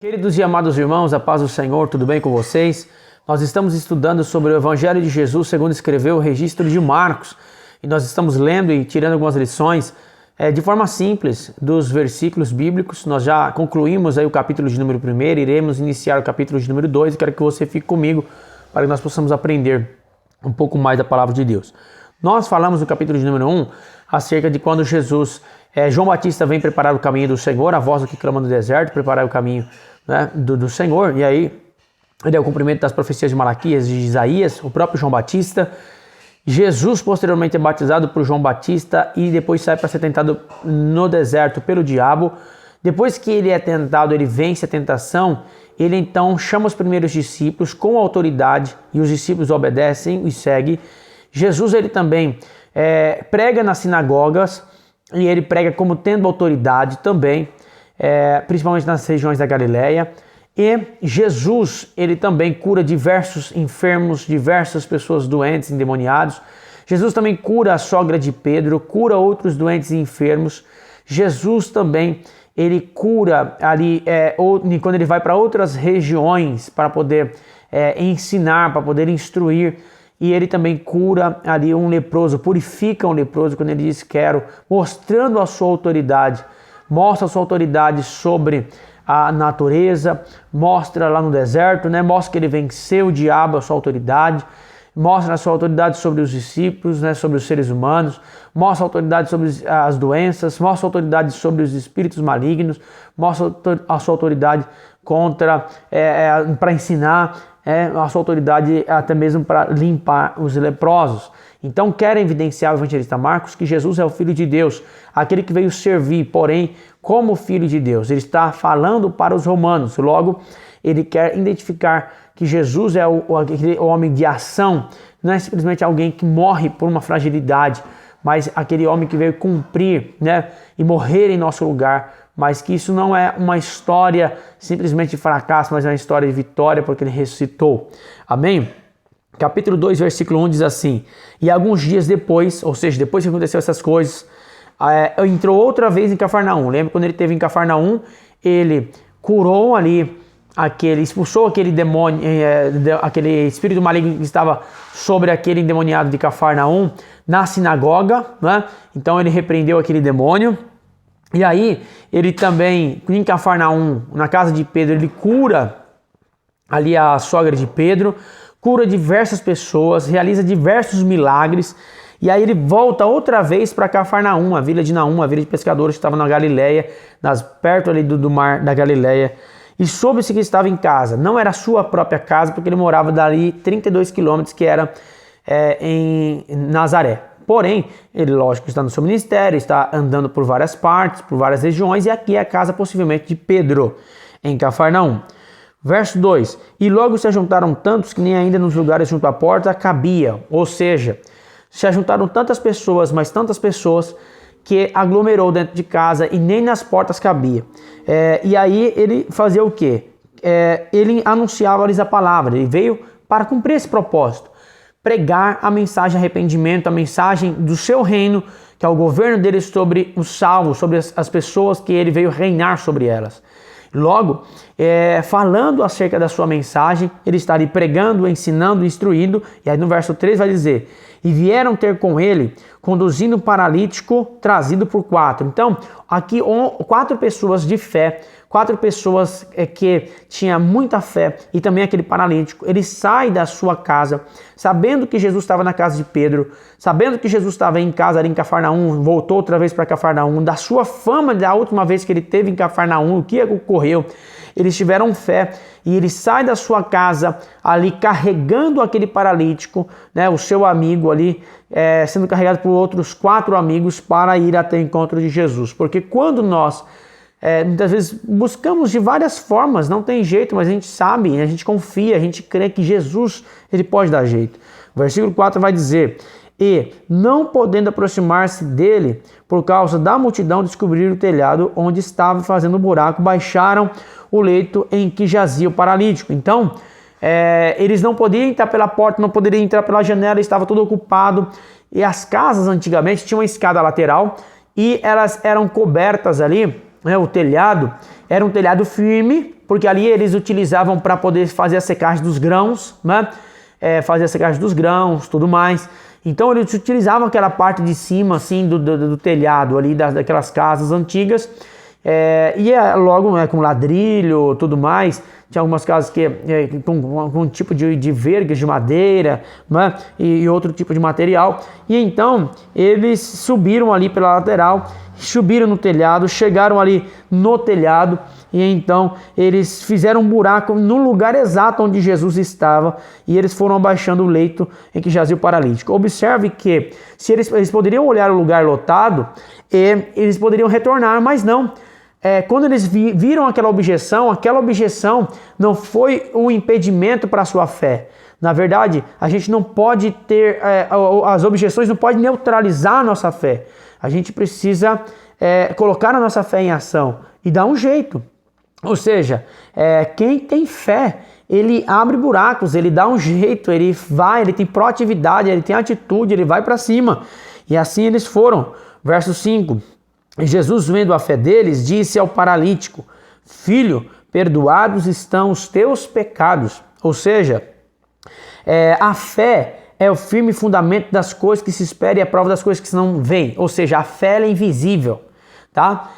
Queridos e amados irmãos, a paz do Senhor, tudo bem com vocês? Nós estamos estudando sobre o Evangelho de Jesus segundo escreveu o registro de Marcos. E nós estamos lendo e tirando algumas lições de forma simples dos versículos bíblicos. Nós já concluímos aí o capítulo de número 1, iremos iniciar o capítulo de número 2. Quero que você fique comigo para que nós possamos aprender um pouco mais da palavra de Deus. Nós falamos no capítulo de número 1 acerca de quando João Batista vem preparar o caminho do Senhor, a voz do que clama no deserto, preparar o caminho, né, do Senhor. E aí ele é o cumprimento das profecias de Malaquias e de Isaías, o próprio João Batista. Jesus posteriormente é batizado por João Batista e depois sai para ser tentado no deserto pelo diabo. Depois que ele é tentado, ele vence a tentação, ele então chama os primeiros discípulos com autoridade e os discípulos obedecem e seguem. Jesus ele também prega nas sinagogas e ele prega como tendo autoridade também, principalmente nas regiões da Galileia. E Jesus ele também cura diversos enfermos, diversas pessoas doentes, endemoniados. Jesus também cura a sogra de Pedro, cura outros doentes e enfermos. Jesus também ele cura ali quando ele vai para outras regiões para poder ensinar, para poder instruir. E ele também cura ali um leproso, purifica um leproso quando ele diz quero, mostrando a sua autoridade. Mostra a sua autoridade sobre a natureza, mostra lá no deserto, né? Mostra que ele venceu o diabo, a sua autoridade. Mostra a sua autoridade sobre os discípulos, né? Sobre os seres humanos. Mostra a autoridade sobre as doenças. Mostra a autoridade sobre os espíritos malignos. Mostra a sua autoridade para ensinar. A sua autoridade até mesmo para limpar os leprosos. Então querem evidenciar o evangelista Marcos que Jesus é o Filho de Deus, aquele que veio servir, porém, como Filho de Deus. Ele está falando para os romanos, logo ele quer identificar que Jesus é o homem de ação, não é simplesmente alguém que morre por uma fragilidade, mas aquele homem que veio cumprir, né, e morrer em nosso lugar, mas que isso não é uma história simplesmente de fracasso, mas é uma história de vitória, porque ele ressuscitou. Amém? Capítulo 2, versículo 1 diz assim: e alguns dias depois, ou seja, depois que aconteceu essas coisas, entrou outra vez em Cafarnaum. Lembra quando ele esteve em Cafarnaum, ele curou ali, expulsou aquele demônio, aquele espírito maligno que estava sobre aquele endemoniado de Cafarnaum na sinagoga, né? Então ele repreendeu aquele demônio. E aí, ele também, em Cafarnaum, na casa de Pedro, ele cura ali a sogra de Pedro, cura diversas pessoas, realiza diversos milagres. E aí ele volta outra vez para Cafarnaum, a vila de Naum, a vila de pescadores que estava na Galileia, perto ali do mar da Galileia. E soube-se que estava em casa. Não era a sua própria casa, porque ele morava dali 32 quilômetros, que era em Nazaré. Porém, ele, lógico, está no seu ministério, está andando por várias partes, por várias regiões, e aqui é a casa possivelmente de Pedro, em Cafarnaum. Verso 2: e logo se ajuntaram tantos que nem ainda nos lugares junto à porta cabia. Ou seja, se ajuntaram tantas pessoas, mas tantas pessoas, que aglomerou dentro de casa e nem nas portas cabia. E aí ele fazia o quê? Ele anunciava-lhes a palavra, ele veio para cumprir esse propósito. Pregar a mensagem de arrependimento, a mensagem do seu reino, que é o governo dele sobre os salvos, sobre as pessoas que ele veio reinar sobre elas. Logo, falando acerca da sua mensagem, ele está ali pregando, ensinando, instruindo, e aí no verso 3 vai dizer: e vieram ter com ele, conduzindo um paralítico, trazido por 4. Então, aqui 4 pessoas de fé, 4 pessoas que tinham muita fé, e também aquele paralítico. Ele sai da sua casa, sabendo que Jesus estava na casa de Pedro, sabendo que Jesus estava em casa ali em Cafarnaum, voltou outra vez para Cafarnaum, da sua fama da última vez que ele teve em Cafarnaum, o que ocorreu. Eles tiveram fé e ele sai da sua casa ali carregando aquele paralítico, né, o seu amigo ali, sendo carregado por outros 4 amigos para ir até o encontro de Jesus. Porque quando nós muitas vezes buscamos de várias formas, não tem jeito, mas a gente sabe, a gente confia, a gente crê que Jesus ele pode dar jeito. O versículo 4 vai dizer: e, não podendo aproximar-se dele, por causa da multidão, descobriram o telhado onde estava fazendo um buraco, baixaram o leito em que jazia o paralítico. Então, eles não podiam entrar pela porta, não poderiam entrar pela janela, estava tudo ocupado. E as casas antigamente tinham uma escada lateral e elas eram cobertas ali, né, o telhado, Era um telhado firme, porque ali eles utilizavam para poder fazer a secagem dos grãos, né? Fazer a secagem dos grãos, tudo mais. Então eles utilizavam aquela parte de cima assim do telhado ali daquelas casas antigas, logo, né, com ladrilho, tudo mais. Tinha algumas casas que com um tipo de vergas de madeira, né, e outro tipo de material. E então eles subiram ali pela lateral, subiram no telhado, chegaram ali no telhado, e então eles fizeram um buraco no lugar exato onde Jesus estava, e eles foram abaixando o leito em que jazia o paralítico. Observe que se eles poderiam olhar o lugar lotado, eles poderiam retornar, mas não. Quando eles viram aquela objeção não foi um impedimento para a sua fé. Na verdade, a gente não pode ter, as objeções não podem neutralizar a nossa fé. A gente precisa colocar a nossa fé em ação e dar um jeito. Ou seja, quem tem fé, ele abre buracos, ele dá um jeito, ele tem proatividade, ele tem atitude, ele vai para cima. E assim eles foram. Verso 5. Jesus, vendo a fé deles, disse ao paralítico: Filho, perdoados estão os teus pecados. Ou seja, a fé é o firme fundamento das coisas que se espera e a prova das coisas que se não veem. Ou seja, a fé ela é invisível, tá?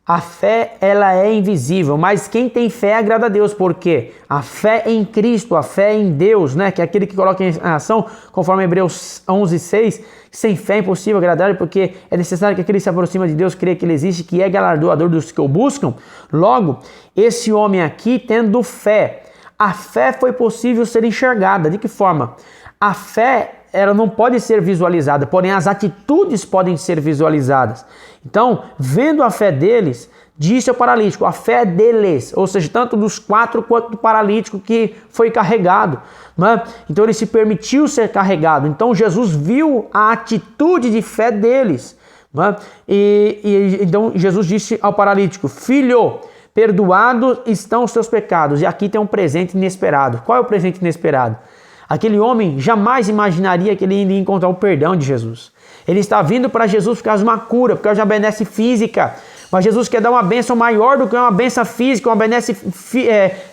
A fé ela é invisível, mas quem tem fé agrada a Deus, porque a fé em Cristo, a fé em Deus, né, que é aquele que coloca em ação, conforme Hebreus 11:6, sem fé é impossível agradar, porque é necessário que aquele que se aproxima de Deus creia que ele existe, que é galardoador dos que o buscam. Logo, esse homem aqui tendo fé, a fé foi possível ser enxergada. De que forma? A fé ela não pode ser visualizada, porém as atitudes podem ser visualizadas. Então, vendo a fé deles, disse ao paralítico, a fé deles, ou seja, tanto dos 4 quanto do paralítico que foi carregado, né? Então ele se permitiu ser carregado. Então Jesus viu a atitude de fé deles, né? Então Jesus disse ao paralítico: Filho, perdoados estão os teus pecados. E aqui tem um presente inesperado. Qual é o presente inesperado? Aquele homem jamais imaginaria que ele iria encontrar o perdão de Jesus. Ele está vindo para Jesus por causa de uma cura, por causa de uma benesse física. Mas Jesus quer dar uma bênção maior do que uma bênção física, uma benesse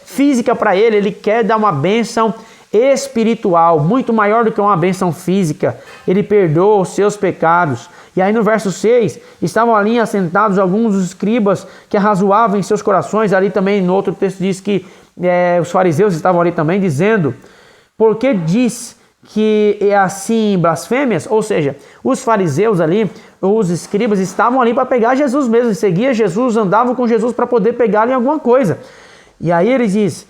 física para ele. Ele quer dar uma bênção espiritual, muito maior do que uma bênção física. Ele perdoa os seus pecados. E aí no verso 6, estavam ali assentados alguns dos escribas que arrazoavam em seus corações. Ali também no outro texto diz que os fariseus estavam ali também dizendo: Por que diz que é assim blasfêmias? Ou seja, os fariseus ali, os escribas, estavam ali para pegar Jesus mesmo, seguia Jesus, andavam com Jesus para poder pegar em alguma coisa. E aí eles dizem,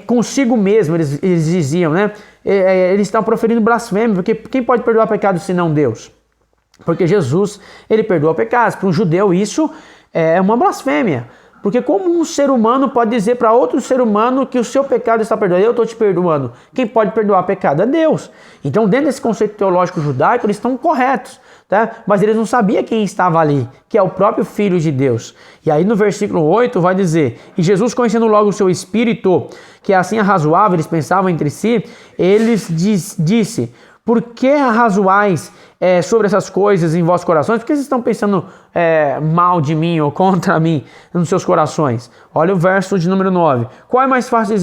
consigo mesmo, eles diziam, né? Eles estão proferindo blasfêmia, porque quem pode perdoar pecados senão Deus? Porque Jesus, ele perdoa pecados. Para um judeu isso é uma blasfêmia. Porque como um ser humano pode dizer para outro ser humano que o seu pecado está perdoado? Eu estou te perdoando. Quem pode perdoar pecado é Deus. Então, dentro desse conceito teológico judaico, eles estão corretos, tá? Mas eles não sabiam quem estava ali, que é o próprio Filho de Deus. E aí no versículo 8 vai dizer: E Jesus, conhecendo logo o seu espírito, que assim arrazoava, eles pensavam entre si, eles disse: Por que arrazoais sobre essas coisas em vossos corações? Por que vocês estão pensando mal de mim ou contra mim nos seus corações? Olha o verso de número 9. Qual é mais fácil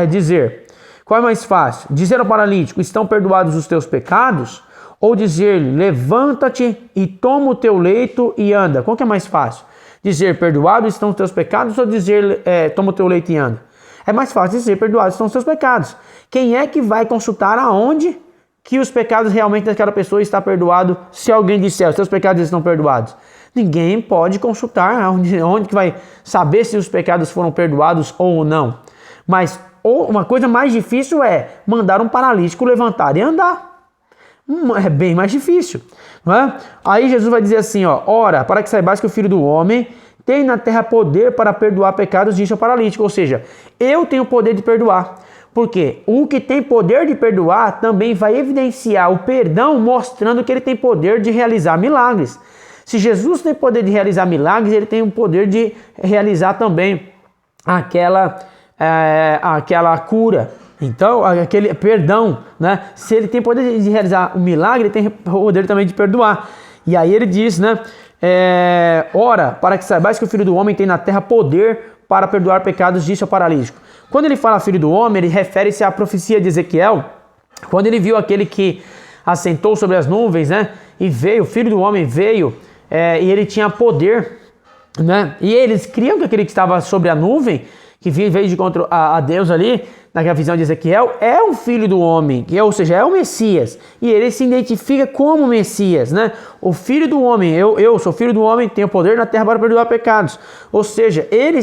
dizer? Qual é mais fácil? Dizer ao paralítico: Estão perdoados os teus pecados? Ou dizer-lhe: Levanta-te e toma o teu leito e anda? Qual que é mais fácil? Dizer: Perdoados estão os teus pecados? Ou dizer: Toma o teu leito e anda? É mais fácil dizer: Perdoados estão os teus pecados. Quem é que vai consultar aonde que os pecados realmente daquela pessoa está perdoado? Se alguém disser: Os teus pecados estão perdoados. Ninguém pode consultar onde que vai saber se os pecados foram perdoados ou não. Mas uma coisa mais difícil é mandar um paralítico levantar e andar. É bem mais difícil, não é? Aí Jesus vai dizer assim, ora, para que saibais que o Filho do Homem tem na terra poder para perdoar pecados, disse ao paralítico. Ou seja, eu tenho poder de perdoar. Porque o que tem poder de perdoar também vai evidenciar o perdão, mostrando que ele tem poder de realizar milagres. Se Jesus tem poder de realizar milagres, ele tem o poder de realizar também aquela cura. Então, aquele perdão, né? Se ele tem poder de realizar um milagre, ele tem poder também de perdoar. E aí ele diz, né? Ora, para que saibais que o Filho do Homem tem na terra poder para perdoar pecados, disse ao paralítico. Quando ele fala Filho do Homem, ele refere-se à profecia de Ezequiel, quando ele viu aquele que assentou sobre as nuvens, né? E veio, o Filho do Homem veio, e ele tinha poder, né? E eles criam que aquele que estava sobre a nuvem, que veio de contra a Deus ali, naquela visão de Ezequiel, é um Filho do Homem, ou seja, é o Messias. E ele se identifica como Messias, né? O Filho do Homem, eu sou Filho do Homem, tenho poder na terra para perdoar pecados. Ou seja, ele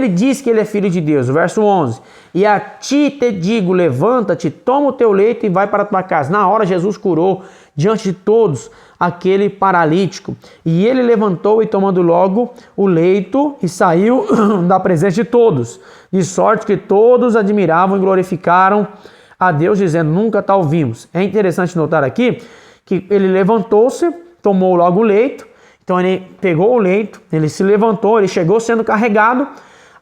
diz que ele é Filho de Deus. O verso 11. E a ti te digo, levanta-te, toma o teu leito e vai para a tua casa. Na hora Jesus curou diante de todos aquele paralítico. E ele levantou e tomando logo o leito e saiu da presença de todos. De sorte que todos admiravam e glorificaram a Deus, dizendo, nunca tal vimos. É interessante notar aqui que ele levantou-se, tomou logo o leito. Então ele pegou o leito, ele se levantou, ele chegou sendo carregado.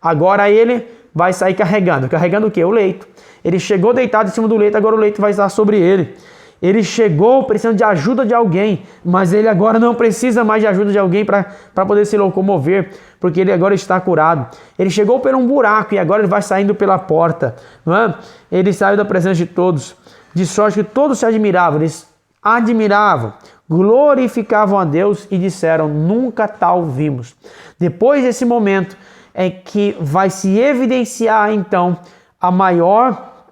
Agora ele vai sair carregando. Carregando o quê? O leito. Ele chegou deitado em cima do leito, agora o leito vai estar sobre ele. Ele chegou precisando de ajuda de alguém, mas ele agora não precisa mais de ajuda de alguém para poder se locomover, porque ele agora está curado. Ele chegou por um buraco e agora ele vai saindo pela porta. Não é? Ele saiu da presença de todos, de sorte que todos se admiravam. Eles admiravam, glorificavam a Deus e disseram, nunca tal vimos. Depois desse momento é que vai se evidenciar então a maior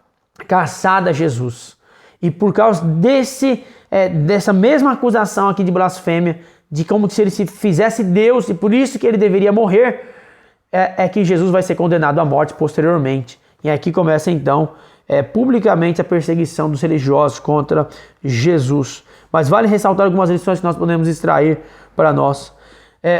caçada a Jesus. E por causa dessa mesma acusação aqui de blasfêmia, de como se ele se fizesse Deus e por isso que ele deveria morrer, é que Jesus vai ser condenado à morte posteriormente. E aqui começa então publicamente a perseguição dos religiosos contra Jesus. Mas vale ressaltar algumas lições que nós podemos extrair para nós.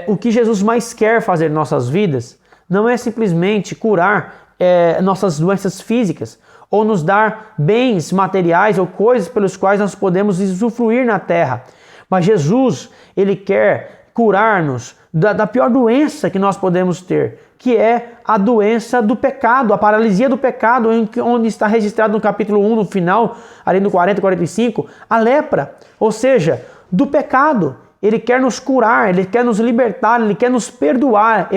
O que Jesus mais quer fazer em nossas vidas não é simplesmente curar nossas doenças físicas, ou nos dar bens materiais ou coisas pelos quais nós podemos usufruir na terra. Mas Jesus, ele quer curar-nos da pior doença que nós podemos ter, que é a doença do pecado, a paralisia do pecado, onde está registrado no capítulo 1, no final, ali no 40 e 45, a lepra, ou seja, do pecado. Ele quer nos curar, ele quer nos libertar, ele quer nos perdoar,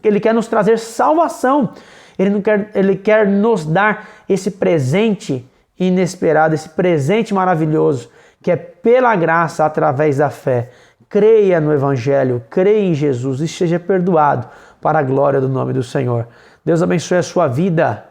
ele quer nos trazer salvação. Ele quer nos dar esse presente inesperado, esse presente maravilhoso, que é pela graça, através da fé. Creia no Evangelho, creia em Jesus e seja perdoado para a glória do nome do Senhor. Deus abençoe a sua vida.